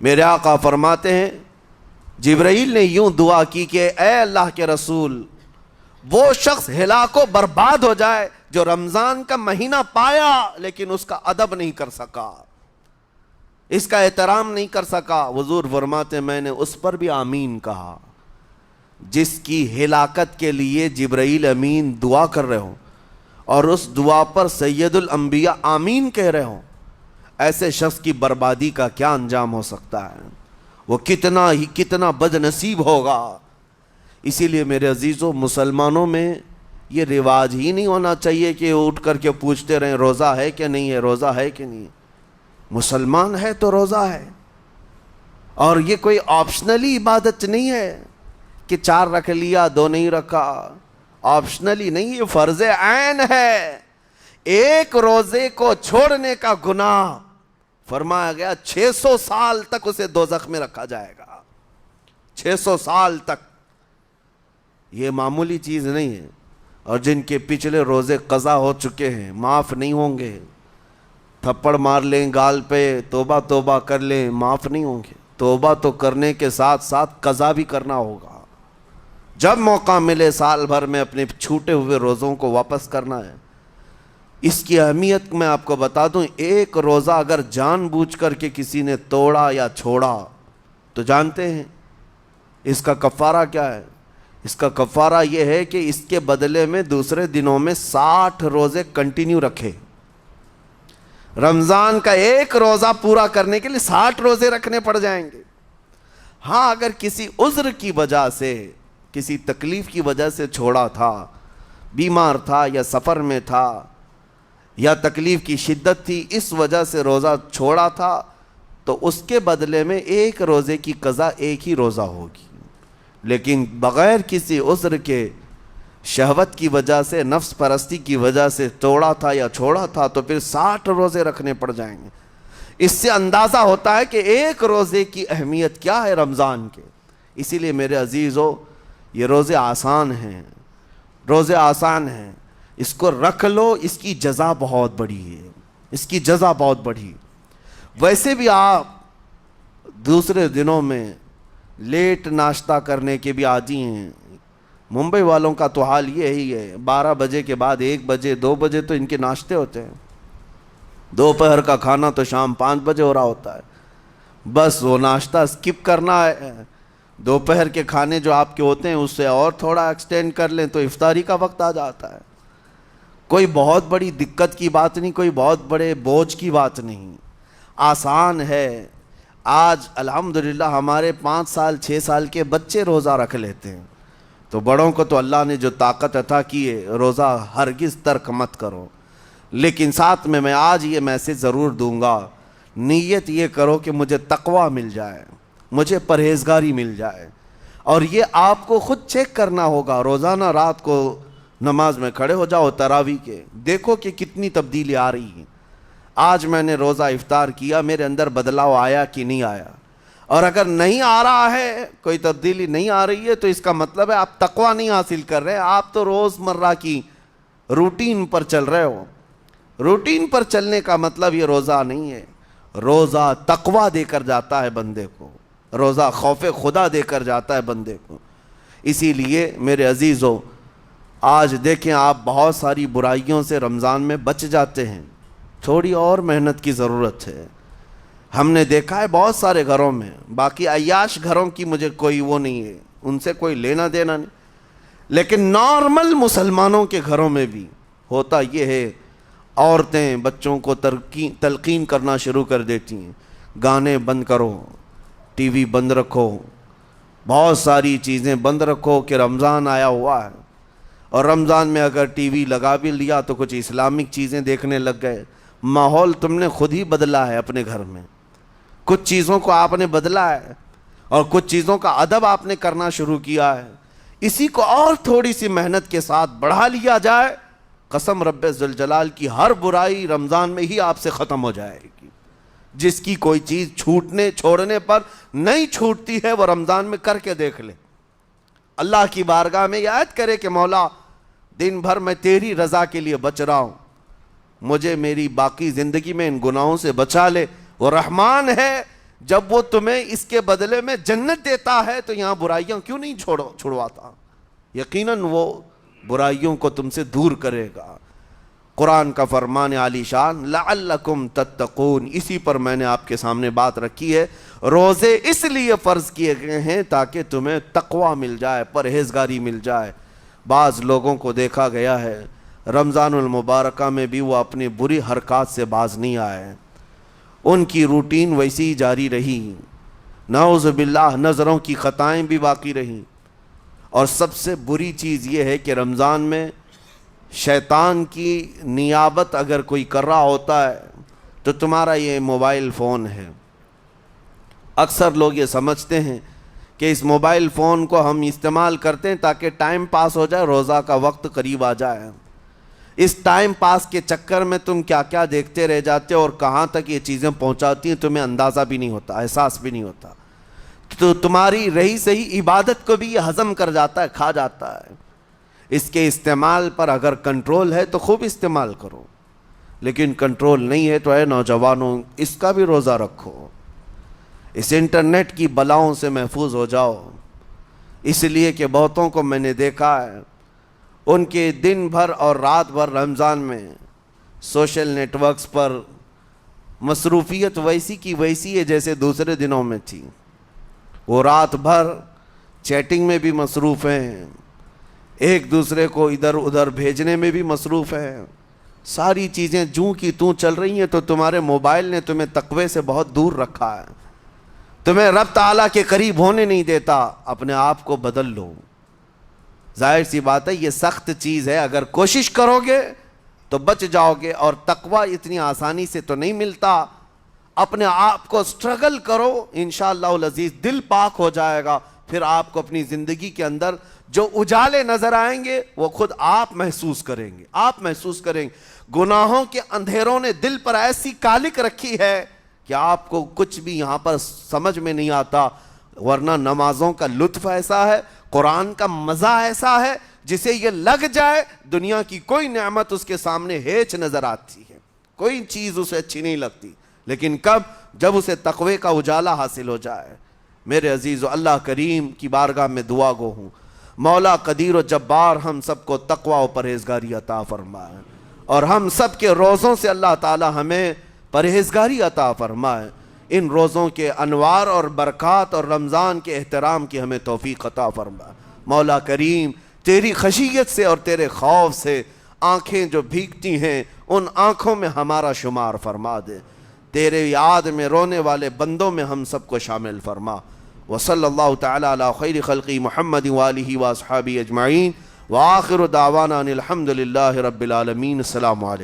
میرے آقا فرماتے ہیں جبرائیل نے یوں دعا کی کہ اے اللہ کے رسول، وہ شخص ہلاک و برباد ہو جائے جو رمضان کا مہینہ پایا لیکن اس کا ادب نہیں کر سکا، اس کا احترام نہیں کر سکا۔ حضور فرماتے میں نے اس پر بھی آمین کہا۔ جس کی ہلاکت کے لیے جبرائیل امین دعا کر رہے ہوں اور اس دعا پر سید الانبیاء آمین کہہ رہے ہوں، ایسے شخص کی بربادی کا کیا انجام ہو سکتا ہے؟ وہ کتنا بد نصیب ہوگا۔ اسی لیے میرے عزیزوں، مسلمانوں میں یہ رواج ہی نہیں ہونا چاہیے کہ اٹھ کر کے پوچھتے رہیں روزہ ہے کہ نہیں ہے، روزہ ہے کہ نہیں ہے۔ مسلمان ہے تو روزہ ہے، اور یہ کوئی آپشنلی عبادت نہیں ہے کہ 4 رکھ لیا 2 نہیں رکھا، آپشنلی نہیں، یہ فرض عین ہے۔ ایک روزے کو چھوڑنے کا گناہ فرمایا گیا 600 سال تک اسے دوزخ میں رکھا جائے گا، 600 سال تک۔ یہ معمولی چیز نہیں ہے۔ اور جن کے پچھلے روزے قضا ہو چکے ہیں معاف نہیں ہوں گے، تھپڑ مار لیں گال پہ، توبہ توبہ کر لیں، معاف نہیں ہوں گے۔ توبہ تو کرنے کے ساتھ ساتھ قضا بھی کرنا ہوگا۔ جب موقع ملے سال بھر میں اپنے چھوٹے ہوئے روزوں کو واپس کرنا ہے۔ اس کی اہمیت میں آپ کو بتا دوں، ایک روزہ اگر جان بوجھ کر کے کسی نے توڑا یا چھوڑا تو جانتے ہیں اس کا کفارہ کیا ہے؟ اس کا کفارہ یہ ہے کہ اس کے بدلے میں دوسرے دنوں میں 60 روزے کنٹینیو رکھے۔ رمضان کا ایک روزہ پورا کرنے کے لیے 60 روزے رکھنے پڑ جائیں گے۔ ہاں، اگر کسی عذر کی وجہ سے، کسی تکلیف کی وجہ سے چھوڑا تھا، بیمار تھا یا سفر میں تھا یا تکلیف کی شدت تھی، اس وجہ سے روزہ چھوڑا تھا، تو اس کے بدلے میں ایک روزے کی قضا ایک ہی روزہ ہوگی۔ لیکن بغیر کسی عذر کے، شہوت کی وجہ سے، نفس پرستی کی وجہ سے توڑا تھا یا چھوڑا تھا تو پھر 60 روزے رکھنے پڑ جائیں گے۔ اس سے اندازہ ہوتا ہے کہ ایک روزے کی اہمیت کیا ہے رمضان کے۔ اسی لیے میرے عزیزو، یہ روزے آسان ہیں، روزے آسان ہیں، اس کو رکھ لو، اس کی جزا بہت بڑی ہے، اس کی جزا بہت بڑی۔ ویسے بھی آپ دوسرے دنوں میں لیٹ ناشتہ کرنے کے بھی عادی ہیں۔ ممبئی والوں کا تو حال یہی ہے، 12 بجے کے بعد 1 بجے 2 بجے تو ان کے ناشتے ہوتے ہیں، دوپہر کا کھانا تو شام 5 بجے ہو رہا ہوتا ہے۔ بس وہ ناشتہ سکپ کرنا ہے، دوپہر کے کھانے جو آپ کے ہوتے ہیں اس سے اور تھوڑا ایکسٹینڈ کر لیں تو افطاری کا وقت آ جاتا ہے۔ کوئی بہت بڑی دقت کی بات نہیں، کوئی بہت بڑے بوجھ کی بات نہیں، آسان ہے۔ آج الحمدللہ ہمارے 5 سال 6 سال کے بچے روزہ رکھ لیتے ہیں، تو بڑوں کو تو اللہ نے جو طاقت عطا کی ہے، روزہ ہرگز ترک مت کرو۔ لیکن ساتھ میں آج یہ میسج ضرور دوں گا، نیت یہ کرو کہ مجھے تقویٰ مل جائے، مجھے پرہیزگاری مل جائے، اور یہ آپ کو خود چیک کرنا ہوگا۔ روزانہ رات کو نماز میں کھڑے ہو جاؤ تراویح کے، دیکھو کہ کتنی تبدیلی آ رہی ہے۔ آج میں نے روزہ افطار کیا، میرے اندر بدلاؤ آیا کہ نہیں آیا؟ اور اگر نہیں آ رہا ہے، کوئی تبدیلی نہیں آ رہی ہے، تو اس کا مطلب ہے آپ تقویٰ نہیں حاصل کر رہے، آپ تو روز مرہ کی روٹین پر چل رہے ہو۔ روٹین پر چلنے کا مطلب یہ روزہ نہیں ہے۔ روزہ تقویٰ دے کر جاتا ہے بندے کو، روزہ خوف خدا دے کر جاتا ہے بندے کو۔ اسی لیے میرے عزیزو، آج دیکھیں آپ بہت ساری برائیوں سے رمضان میں بچ جاتے ہیں، تھوڑی اور محنت کی ضرورت ہے۔ ہم نے دیکھا ہے بہت سارے گھروں میں، باقی عیاش گھروں کی مجھے کوئی وہ نہیں ہے، ان سے کوئی لینا دینا نہیں، لیکن نارمل مسلمانوں کے گھروں میں بھی ہوتا یہ ہے، عورتیں بچوں کو تلقین کرنا شروع کر دیتی ہیں، گانے بند کرو، ٹی وی بند رکھو، بہت ساری چیزیں بند رکھو کہ رمضان آیا ہوا ہے۔ اور رمضان میں اگر ٹی وی لگا بھی لیا تو کچھ اسلامک چیزیں دیکھنے لگ گئے۔ ماحول تم نے خود ہی بدلا ہے اپنے گھر میں، کچھ چیزوں کو آپ نے بدلا ہے اور کچھ چیزوں کا ادب آپ نے کرنا شروع کیا ہے۔ اسی کو اور تھوڑی سی محنت کے ساتھ بڑھا لیا جائے، قسم رب ذوالجلال کی، ہر برائی رمضان میں ہی آپ سے ختم ہو جائے گی۔ جس کی کوئی چیز چھوڑنے پر نہیں چھوٹتی ہے، وہ رمضان میں کر کے دیکھ لے، اللہ کی بارگاہ میں یاد کرے کہ مولا دن بھر میں تیری رضا کے لیے بچ رہا ہوں، مجھے میری باقی زندگی میں ان گناہوں سے بچا لے۔ وہ رحمان ہے، جب وہ تمہیں اس کے بدلے میں جنت دیتا ہے تو یہاں برائیاں کیوں نہیں چھڑواتا؟ یقیناً وہ برائیوں کو تم سے دور کرے گا۔ قرآن کا فرمان عالی شان لعلکم تتقون، اسی پر میں نے آپ کے سامنے بات رکھی ہے۔ روزے اس لیے فرض کیے گئے ہیں تاکہ تمہیں تقوی مل جائے، پرہیزگاری مل جائے۔ بعض لوگوں کو دیکھا گیا ہے رمضان المبارکہ میں بھی وہ اپنی بری حرکات سے باز نہیں آئے، ان کی روٹین ویسی ہی جاری رہی، نعوذ باللہ نظروں کی خطائیں بھی باقی رہیں۔ اور سب سے بری چیز یہ ہے کہ رمضان میں شیطان کی نیابت اگر کوئی کر رہا ہوتا ہے تو تمہارا یہ موبائل فون ہے۔ اکثر لوگ یہ سمجھتے ہیں کہ اس موبائل فون کو ہم استعمال کرتے ہیں تاکہ ٹائم پاس ہو جائے، روزہ کا وقت قریب آ جائے۔ اس ٹائم پاس کے چکر میں تم کیا کیا دیکھتے رہ جاتے ہو اور کہاں تک یہ چیزیں پہنچاتی ہیں تمہیں اندازہ بھی نہیں ہوتا، احساس بھی نہیں ہوتا، تو تمہاری رہی صحیح عبادت کو بھی یہ ہضم کر جاتا ہے، کھا جاتا ہے۔ اس کے استعمال پر اگر کنٹرول ہے تو خوب استعمال کرو، لیکن کنٹرول نہیں ہے تو اے نوجوانوں اس کا بھی روزہ رکھو، اس انٹرنیٹ کی بلاؤں سے محفوظ ہو جاؤ۔ اس لیے کہ بہتوں کو میں نے دیکھا ہے ان کے دن بھر اور رات بھر رمضان میں سوشل نیٹ ورکس پر مصروفیت ویسی کی ویسی ہے جیسے دوسرے دنوں میں تھی۔ وہ رات بھر چیٹنگ میں بھی مصروف ہیں، ایک دوسرے کو ادھر ادھر بھیجنے میں بھی مصروف ہیں، ساری چیزیں جوں کی توں چل رہی ہیں۔ تو تمہارے موبائل نے تمہیں تقوی سے بہت دور رکھا ہے، تمہیں رب تعالیٰ کے قریب ہونے نہیں دیتا۔ اپنے آپ کو بدل لو۔ ظاہر سی بات ہے یہ سخت چیز ہے، اگر کوشش کرو گے تو بچ جاؤ گے، اور تقوی اتنی آسانی سے تو نہیں ملتا۔ اپنے آپ کو سٹرگل کرو، انشاءاللہ العزیز دل پاک ہو جائے گا، پھر آپ کو اپنی زندگی کے اندر جو اجالے نظر آئیں گے وہ خود آپ محسوس کریں گے، آپ محسوس کریں گے۔ گناہوں کے اندھیروں نے دل پر ایسی کالک رکھی ہے کہ آپ کو کچھ بھی یہاں پر سمجھ میں نہیں آتا، ورنہ نمازوں کا لطف ایسا ہے، قرآن کا مزہ ایسا ہے، جسے یہ لگ جائے دنیا کی کوئی نعمت اس کے سامنے ہیچ نظر آتی ہے، کوئی چیز اسے اچھی نہیں لگتی، لیکن کب؟ جب اسے تقوی کا اجالا حاصل ہو جائے۔ میرے عزیزو، اللہ کریم کی بارگاہ میں دعا گو ہوں، مولا قدیر و جبار ہم سب کو تقوی و پرہیزگاری عطا فرمائے، اور ہم سب کے روزوں سے اللہ تعالی ہمیں پرہیزگاری عطا فرمائے۔ ان روزوں کے انوار اور برکات اور رمضان کے احترام کی ہمیں توفیق عطا فرمائے۔ مولا کریم تیری خشیت سے اور تیرے خوف سے آنکھیں جو بھیگتی ہیں ان آنکھوں میں ہمارا شمار فرما دے، تیرے یاد میں رونے والے بندوں میں ہم سب کو شامل فرما۔ وصلی اللہ تعالی علی خیر خلقی محمد وآلہ واصحابہ اجمعین، وآخر دعوانا ان الحمد للہ رب العالمین۔ السلام علیکم۔